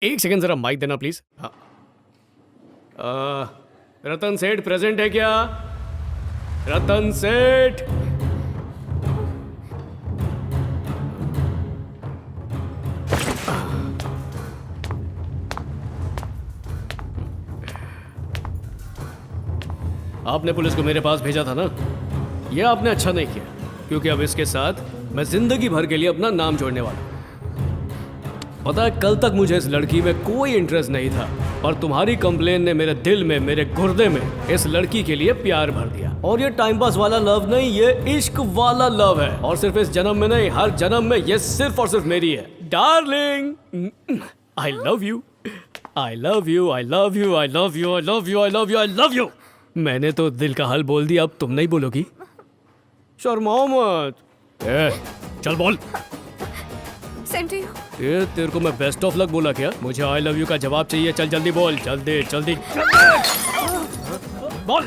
एक सेकंड जरा माइक देना प्लीज। हाँ। रतन सेठ प्रेजेंट है क्या? रतन सेठ। आपने पुलिस को मेरे पास भेजा था ना, ये आपने अच्छा नहीं किया, क्योंकि अब इसके साथ मैं जिंदगी भर के लिए अपना नाम जोड़ने वाला हूं। पता है, कल तक मुझे इस लड़की में कोई इंटरेस्ट नहीं था, पर तुम्हारी कंप्लेन ने मेरे दिल में, मेरे गुर्दे में इस लड़की के लिए प्यार भर दिया। और ये टाइम पास वाला लव नहीं, ये इश्क वाला लव है। और सिर्फ इस जन्म में नहीं, हर जन्म में ये सिर्फ और सिर्फ मेरी है। Darling, I love you, I love you, I love you, I love you, I love you, I love you, I love you. मैंने तो दिल का हाल बोल दिया, अब तुम नहीं बोलोगी? शर्माओ मत। चल बोल। Same to you. ये तेरे को मैं बेस्ट ऑफ लक बोला क्या? मुझे आई लव यू का जवाब चाहिए। चल जल्दी बोल, जल्दी जल्दी बोल।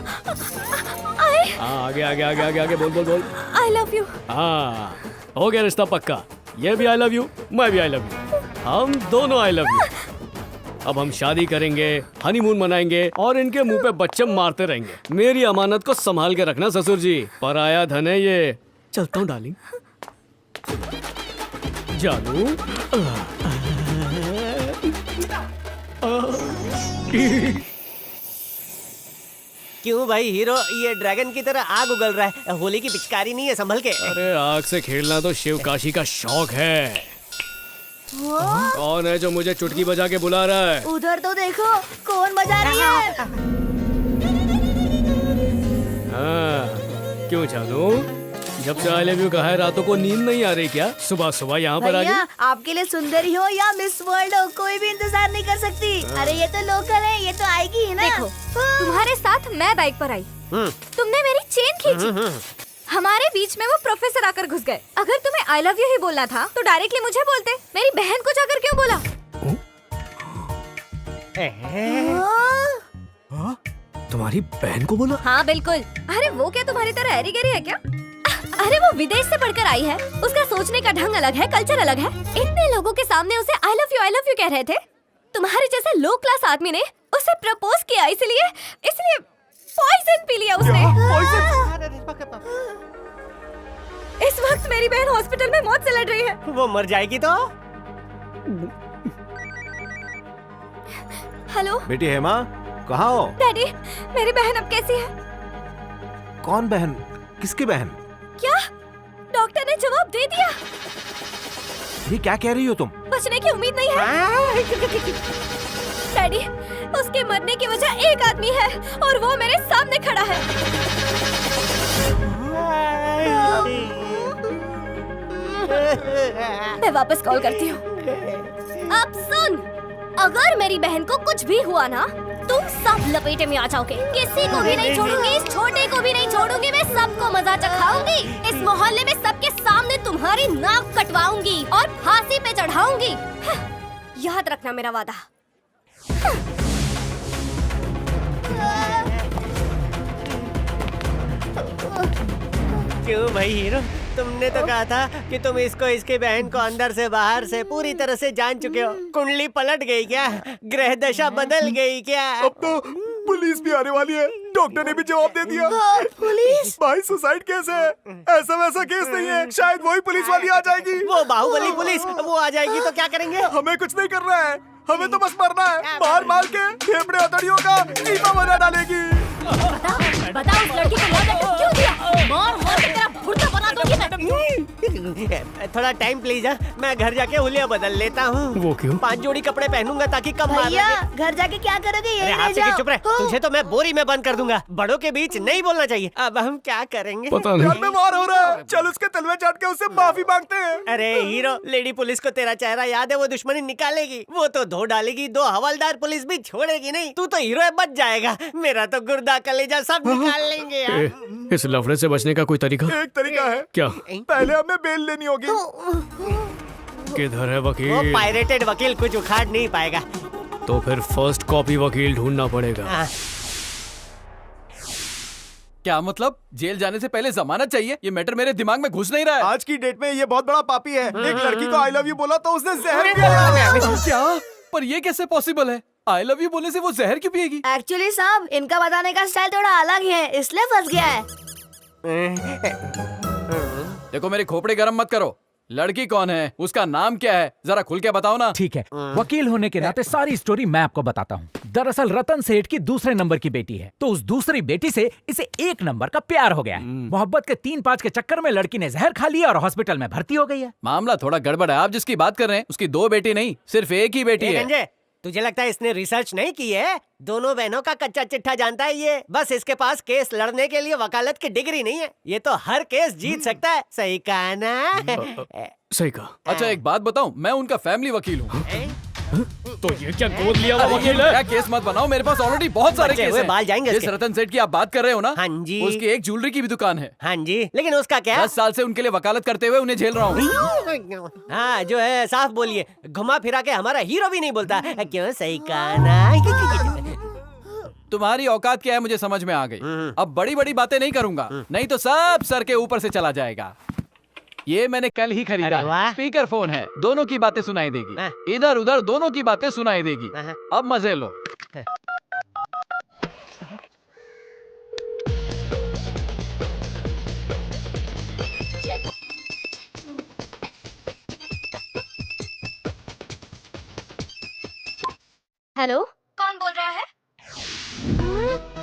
हाँ, आगे आगे आगे आगे आगे बोल बोल बोल। आई लव यू। हाँ, हो गया रिश्ता पक्का। ये भी आई लव यू, मैं भी आई लव यू, हम दोनों आई लव यू। अब हम शादी करेंगे, हनीमून मनाएंगे और इनके मुंह पे बच्चे मारते रहेंगे। मेरी अमानत को संभाल के रखना ससुर जी, पराया धन है ये। चलता हूँ डार्लिंग। जानू, क्यों भाई हीरो, ये ड्रैगन की तरह आग उगल रहा है? होली की पिचकारी नहीं है, संभल के। अरे आग से खेलना तो शिव काशी का शौक है। कौन है जो मुझे चुटकी बजा के बुला रहा है? उधर तो देखो, कौन बजा रही है? हाँ, क्यों जानू? जब से आई लव यू कहा है, रातों को नींद नहीं आ रही क्या? सुबह सुबह यहाँ पर आ गई। आपके लिए सुंदरी हो या मिस वर्ल्ड हो, कोई भी इंतजार नहीं कर सकती। अरे ये तो लोकल है, ये तो आएगी ही ना। देखो, तुम्हारे साथ मैं बाइक पर आई, तुमने मेरी चेन खींची, हमारे बीच में वो प्रोफेसर आकर घुस गए। अगर तुम्हें आई लव यू ही बोलना था तो डायरेक्टली मुझे बोलते। मेरी बहन को जाकर क्यों बोला? तुम्हारी बहन को बोला? हाँ बिल्कुल। अरे वो क्या तुम्हारी तरह एरी गरी है क्या? अरे वो विदेश से पढ़कर आई है, उसका सोचने का ढंग अलग है, कल्चर अलग है। इतने लोगों के सामने उसे आई लव यू कह रहे थे। तुम्हारे जैसे लो क्लास आदमी ने उसे प्रपोज किया, इसलिए पॉइजन पी लिया उसने। इस वक्त मेरी बहन हॉस्पिटल में मौत से लड़ रही है। वो मर जाएगी तो? हेलो बेटी हेमा, कहाँ हो? डैडी, मेरी बहन अब कैसी है? कौन बहन? किसकी बहन? क्या? डॉक्टर ने जवाब दे दिया। ये क्या कह रही हो तुम? बचने की उम्मीद नहीं है। डैडी, उसके मरने की वजह एक आदमी है और वो मेरे सामने खड़ा है। मैं वापस कॉल करती हूँ। अब सुन, अगर मेरी बहन को कुछ भी हुआ ना, तुम सब लपेटे में आ जाओगे। किसी को भी नहीं छोड़ूंगी, इस छोटे को भी नहीं छोड़ूंगी। मैं सबको मजा चखाऊंगी। इस मोहल्ले में सबके सामने तुम्हारी नाक कटवाऊंगी और फांसी पे चढ़ाऊंगी। याद रखना मेरा वादा। क्यों भाई हीरो, तुमने तो कहा था कि तुम इसको, इसकी बहन को अंदर से बाहर से पूरी तरह से जान चुके हो। कुंडली पलट गई क्या? ग्रह दशा बदल गई क्या? अब तो पुलिस भी आने वाली है। डॉक्टर ने भी जवाब दे दिया। पुलिस? भाई सुसाइड केस है, ऐसा वैसा केस नहीं है। शायद वही पुलिस वाली आ जाएगी। वो बाहुबली पुलिस, वो आ जाएगी तो क्या करेंगे? हमें कुछ नहीं करना है, हमें तो बस मरना है। मार मार के फेफड़े हथौड़ियों का कीमा बना डालेगी। बता उस लड़की को लव लेटर क्यों दिया? मार मार के तेरा भुर्ता बना दूंगी मैं। थोड़ा टाइम प्लीज, मैं घर जाके हुलिया बदल लेता हूँ। वो क्यों? 5 जोड़ी कपड़े पहनूंगा ताकि कम मार भैया, लगे। घर जाके क्या करोगे? अरे ये हाथ ले से जाओ। चुप रहे, तुझे तो मैं बोरी में बंद कर दूंगा। बड़ों के बीच नहीं बोलना चाहिए। अब हम क्या करेंगे? पता घर नहीं। में वार हो रहा है, चल उसके तलवे चाट के उससे माफी मांगते हैं। अरे हीरो, लेडी पुलिस को तेरा चेहरा याद है? वो दुश्मनी निकालेगी, वो तो धो डालेगी। 2 हवलदार पुलिस भी छोड़ेगी नहीं। तू तो हीरो है, बच जाएगा। मेरा तो गुर्दा कलेजा सब निकाल लेंगे यार। इस लफड़े से बचने का कोई तरीका? एक तरीका है, क्या? पहले हमें में बेल लेनी होगी। किधर है वो वकील? पायरेटेड वकील कुछ उखाड़ नहीं पाएगा। तो फिर फर्स्ट कॉपी वकील ढूंढना पड़ेगा। हाँ, क्या मतलब? जेल जाने से पहले जमानत चाहिए? ये मैटर मेरे दिमाग में घुस नहीं रहा है। आज की डेट में ये बहुत बड़ा पापी है। एक लड़की को आई लव यू बोला तो उसने जहर पिया। क्या? पर ये कैसे पॉसिबल है? आई लव यू बोलने से वो जहर क्यों पिएगी? एक्चुअली साहब इनका बताने का स्टाइल थोड़ा अलग है, इसलिए फंस गया है। देखो मेरे खोपड़े गरम मत करो। लड़की कौन है? उसका नाम क्या है? जरा खुल के बताओ ना। ठीक है, वकील होने के नाते सारी स्टोरी मैं आपको बताता हूँ। दरअसल रतन सेठ की दूसरे नंबर की बेटी है, तो उस दूसरी बेटी से इसे एक नंबर का प्यार हो गया है। मोहब्बत के 3-5 के चक्कर में लड़की ने जहर खा लिया और हॉस्पिटल में भर्ती हो गई है। मामला थोड़ा गड़बड़ है। आप जिसकी बात कर रहे हैं उसकी 2 बेटी नहीं, सिर्फ एक ही बेटी ए, है। गंजे, तुझे लगता है इसने रिसर्च नहीं की है? दोनों बहनों का कच्चा चिट्ठा जानता है ये। बस इसके पास केस लड़ने के लिए वकालत की डिग्री नहीं है। ये तो हर केस जीत सकता है। सही कहा ना? सही कहा। अच्छा एक बात बताऊं, मैं उनका फैमिली वकील हूँ। तो ये क्या गोद लिया हुआ वकील है? क्या केस मत बनाओ, मेरे पास ऑलरेडी बहुत सारे बचे केस हुए हैं। बाल जाएंगे जिस इसके। रतन सेठ की आप बात कर रहे हो ना, हाँ जी। उसकी एक ज्वेलरी की भी दुकान है। हाँ जी, लेकिन उसका क्या? 10 साल से उनके लिए वकालत करते हुए उन्हें झेल रहा हूँ। हाँ जो है साफ बोलिए, घुमा फिरा के हमारा हीरो भी नहीं बोलता। क्यों? सही कहा ना? तुम्हारी औकात क्या है मुझे समझ में आ गई। अब बड़ी बड़ी बातें नहीं करूंगा, नहीं तो सब सर के ऊपर से चला जाएगा। ये मैंने कल ही खरीदा अरे वाह। है। स्पीकर फोन है, दोनों की बातें सुनाई हाँ। देगी, इधर उधर दोनों की बातें सुनाई देगी। हाँ। अब मजे लो। हेलो, कौन बोल रहा है?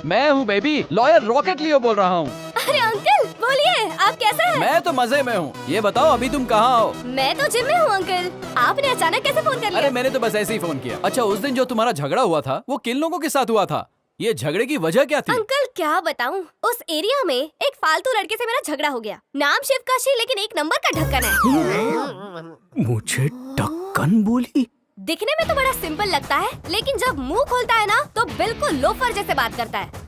मैं हूँ बेबी, लॉयर रॉकेट लियो बोल रहा हूँ। अरे अंकल, बोलिए, आप कैसे हैं? मैं तो मजे में हूँ। ये बताओ अभी तुम कहाँ हो? मैं तो जिम में हूँ अंकल। आपने अचानक कैसे फोन कर अरे लिया? मैंने तो बस ऐसे ही फोन किया। अच्छा उस दिन जो तुम्हारा झगड़ा हुआ था वो किन लोगों के साथ हुआ था? ये झगड़े की वजह क्या थी? अंकल क्या बताऊं, उस एरिया में एक फालतू लड़के से मेरा झगड़ा हो गया। नाम शिवकाशी, लेकिन एक नंबर का ढक्कन है। मुझे ढक्कन बोली? दिखने में तो बड़ा सिंपल लगता है, लेकिन जब मुंह खोलता है ना तो बिल्कुल लोफर जैसे बात करता है।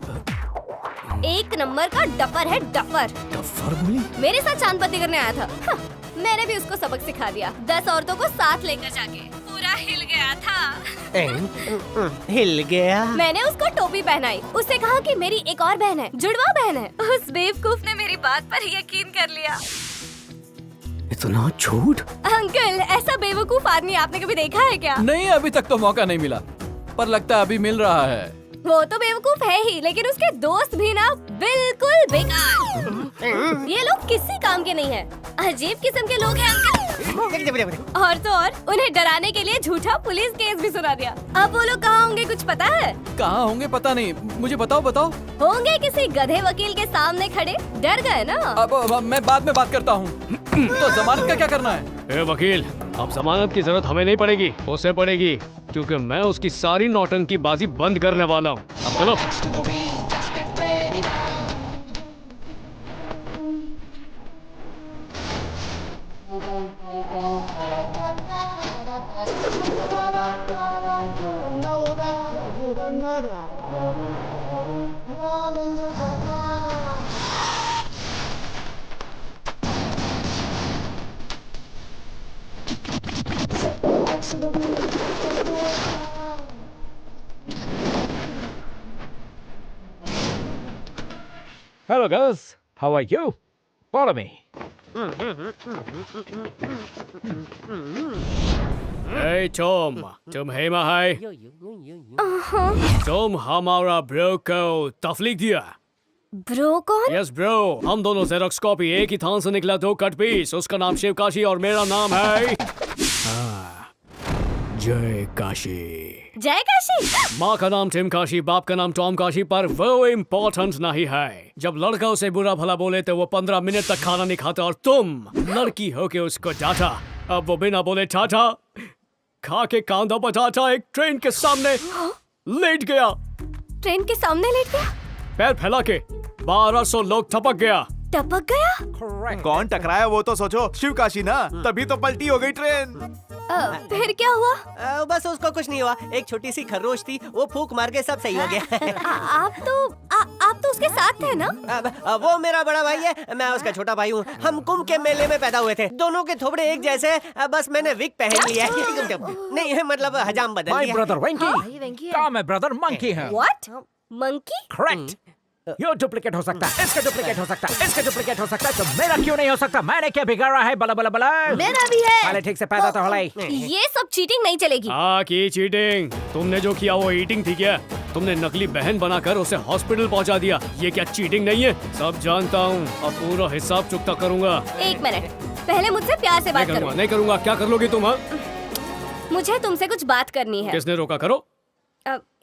एक नंबर का डफर है, डफर। डफर बोली? मेरे साथ चांद पत्ती करने आया था। हाँ, मैंने भी उसको सबक सिखा दिया। 10 औरतों को साथ लेकर जाके पूरा हिल गया था। हिल गया। मैंने उसको टोपी पहनाई, उससे कहा कि मेरी एक और बहन है, जुड़वा बहन है। उस बेवकूफ ने मेरी बात पर यकीन कर लिया। इतना झूठ? अंकल, ऐसा बेवकूफ आदमी आपने कभी देखा है क्या? नहीं अभी तक तो मौका नहीं मिला, पर लगता है अभी मिल रहा है। वो तो बेवकूफ है ही, लेकिन उसके दोस्त भी ना बिल्कुल बेकार। ये लोग किसी काम के नहीं है, अजीब किस्म के लोग हैं अंकल। और तो और उन्हें डराने के लिए झूठा पुलिस केस भी सुना दिया। अब वो लोग कहाँ होंगे कुछ पता है? कहाँ होंगे पता नहीं, मुझे बताओ बताओ। होंगे किसी गधे वकील के सामने खड़े, डर गए ना। अब मैं बाद में बात करता हूँ। तो जमानत का क्या करना है? ए वकील, अब जमानत की जरूरत हमें नहीं पड़ेगी, उसे पड़ेगी, क्योंकि मैं उसकी सारी नौटंकी बाजी बंद करने वाला हूँ। अब चलो। Hello girls, how are you? Follow me. ए तुम हेमा है? तुम हमारा ब्रो को तफलीक दिया? ब्रो कौन? यस ब्रो, हम दोनों जेरोक्स कॉपी, एक ही थान से निकला 2 कट पीस। उसका नाम शिवकाशी और मेरा नाम है जय काशी। जय काशी। माँ का नाम टिम काशी, बाप का नाम टॉम काशी, पर वो इम्पोर्टेंट नहीं है। जब लड़का उसे बुरा भला बोले तो वो 15 मिनट तक खाना नहीं खाता, और तुम लड़की हो के उसको डांटा। अब वो बिना बोले टाटा खा के कांधा बजाता एक ट्रेन के सामने लेट गया। ट्रेन के सामने लेट गया? पैर फैला के 1200 लोग टपक गया। टपक गया? कौन टकराया वो तो सोचो। शिवकाशी ना, तभी तो पलटी हो गई ट्रेन। फिर क्या हुआ? बस उसको कुछ नहीं हुआ, एक छोटी सी खरोच थी, वो फूंक मार के सब सही हो गया। आप तो उसके साथ थे ना? वो मेरा बड़ा भाई है, मैं उसका छोटा भाई हूँ। हम कुंभ के मेले में पैदा हुए थे, दोनों के थोबड़े एक जैसे। बस मैंने विग पहन लिया है। नहीं मतलब हजाम बदल माय लिया। ब्रदर भाई वेंकी वेंकी है। का मैं ब्रदर मंकी है। What? Monkey? करेक्ट। ये डुप्लीकेट हो सकता है, इसका डुप्लीकेट हो सकता है, इसका डुप्लीकेट हो सकता है, तो मेरा क्यों नहीं हो सकता? मैंने क्या बिगाड़ा है? बला बला बला। मेरा भी है। पहले ठीक से पैदा तो होला ही। ये सब चीटिंग नहीं चलेगी। हाँ की चीटिंग। तुमने जो किया वो ईटिंग थी क्या? तुमने नकली बहन बनाकर उसे हॉस्पिटल पहुंचा दिया। ये क्या चीटिंग नहीं है? सब जानता हूँ, अब पूरा हिसाब चुकता करूंगा। 1 मिनट, पहले मुझसे प्यार से बात नहीं करो। करूंगा, नहीं करूंगा। क्या कर लोगी तुम? हाँ? मुझे तुमसे कुछ बात करनी है। किसने रोका? करो।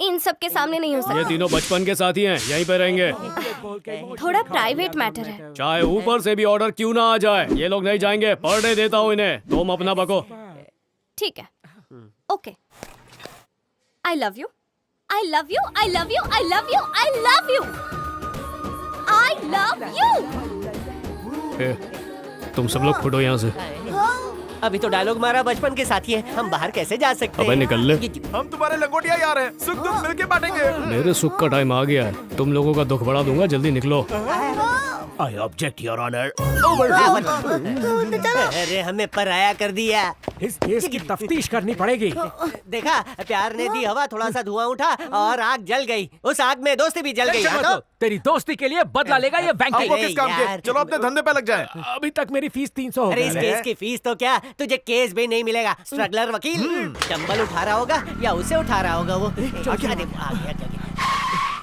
इन सब के सामने नहीं हो ये सकता। तीनों बचपन के साथी हैं, यहीं पे रहेंगे। थोड़ा प्राइवेट मैटर है। चाहे ऊपर से भी ऑर्डर क्यों ना आ जाए, ये लोग नहीं जाएंगे। पर डे देता हूँ इन्हें, तुम अपना बको। ठीक है, okay. I love you, I love you, I love you, I love you, I love you, I love you. ए, तुम सब लोग फुटो यहाँ से। अभी तो डायलॉग मारा बचपन के साथी है, हम बाहर कैसे जा सकते अबे निकल ले। हम तुम्हारे लंगोटिया यार हैं, सुख दुख मिलके बांटेंगे। मेरे सुख का टाइम आ गया है। तुम लोगों का दुख बढ़ा दूंगा, जल्दी निकलो। I object your honour. अरे हमें पराया कर दिया। इस केस की तफ्तीश करनी पड़ेगी। देखा, प्यार ने दी हवा, थोड़ा सा धुआं उठा और आग जल गई। उस आग में दोस्ती भी जल गई। हाँ तो? तेरी दोस्ती के लिए बदला लेगा ये हमको वेंकी। किस काम यार। के? चलो अपने धंधे पे लग जाए। अभी तक मेरी फीस 300 हो अरे इस गई केस है। की फीस तो क्या, तुझे केस भी नहीं मिलेगा। स्ट्रगलर वकील डंबल उठा रहा होगा या उसे उठा रहा होगा वो। अरे, आ गया।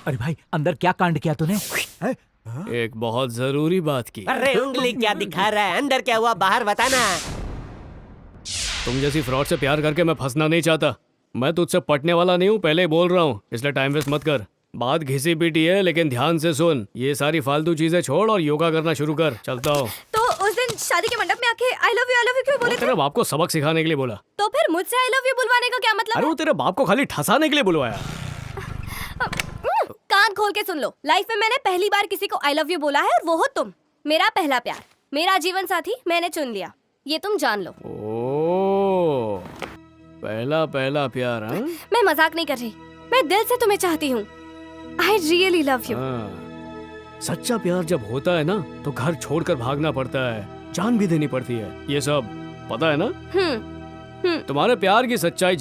अरे भाई अंदर क्या कांड किया तूने? हैं? एक बहुत जरूरी बात की। अरे उंगली क्या दिखा रहा है? अंदर क्या हुआ बाहर बताना। तुम जैसी फ्रॉड से प्यार करके मैं फंसना नहीं चाहता। मैं तुझसे पटने वाला नहीं हूँ, पहले ही बोल रहा हूँ, इसलिए टाइम वेस्ट मत कर। बात घिसी पीटी है, लेकिन ध्यान से सुन। ये सारी फालतू चीजें छोड़ और योगा करना शुरू कर। चलता हूँ। तो उस दिन शादी के मंडप में आके आई लव यू क्यों बोले थे? तेरे बाप को सबक सिखाने के लिए बोला। तो फिर मुझसे आई लव यू बुलवाने का क्या मतलब अरे है? वो तेरे बाप को खाली ठसाने के लिए बुलवाया। कान खोल के सुन लो। लाइफ में मैंने पहली बार किसी को आई लव यू बोला है और वो हो तुम। मेरा पहला प्यार, मेरा जीवन साथी मैंने चुन लिया, ये तुम जान लो। ओ, पहला पहला प्यार। हाँ? मैं मजाक नहीं कर रही, मैं दिल से तुम्हें चाहती हूँ। I really love you. हाँ। सच्चा प्यार जब होता है ना, तो घर छोड़कर भागना पड़ता है, जान भी देनी पड़ती है। ये सब पता है ना? हम्म। तुम्हारे प्यार की सच्चाई